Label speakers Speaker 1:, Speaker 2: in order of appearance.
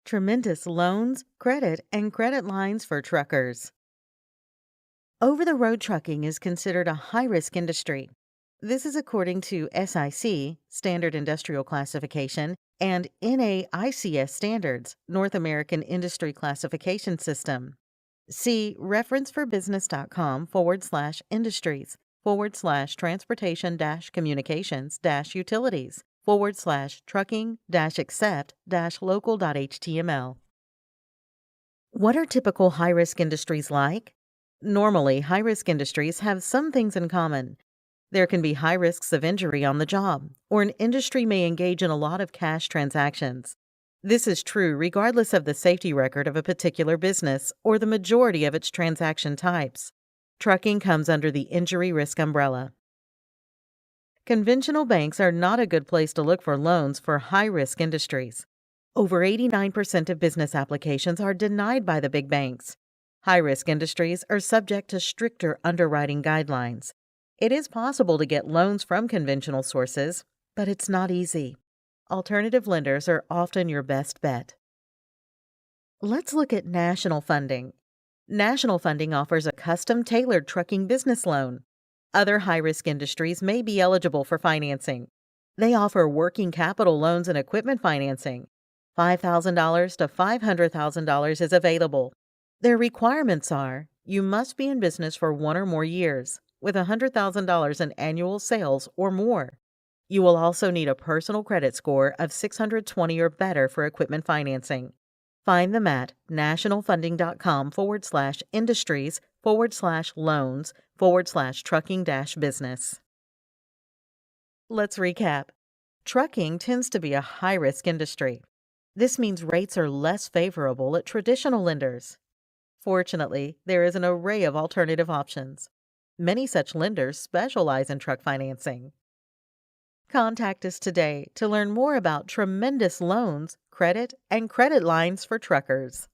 Speaker 1: Tremendous loans, credit, and credit lines for truckers. Over the road trucking is considered a high risk industry. This is according to SIC, Standard Industrial Classification, and NAICS Standards, North American Industry Classification System. See referenceforbusines.com/industries/transportation communications utilities /trucking accept local.html. What are typical high risk industries like? Normally, high risk industries have some things in common. There can be high risks of injury on the job, or an industry may engage in a lot of cash transactions. This is true regardless of the safety record of a particular business or the majority of its transaction types. Trucking comes under the injury risk umbrella. Conventional banks are not a good place to look for loans for high-risk industries. Over 89% of business applications are denied by the big banks. High-risk industries are subject to stricter underwriting guidelines. It is possible to get loans from conventional sources, but it's not easy. Alternative lenders are often your best bet. Let's look at national funding. National funding offers a custom-tailored trucking business loan. Other high-risk industries may be eligible for financing. They offer working capital loans and equipment financing. $5,000 to $500,000 is available. Their requirements are you must be in business for 1 or more years, with $100,000 in annual sales or more. You will also need a personal credit score of 620 or better for equipment financing. Find them at nationalfunding.com/industries/loans/trucking-business. Let's recap. Trucking tends to be a high-risk industry. This means rates are less favorable at traditional lenders. Fortunately, there is an array of alternative options. Many such lenders specialize in truck financing. Contact us today to learn more about tremendous loans, credit, and credit lines for truckers.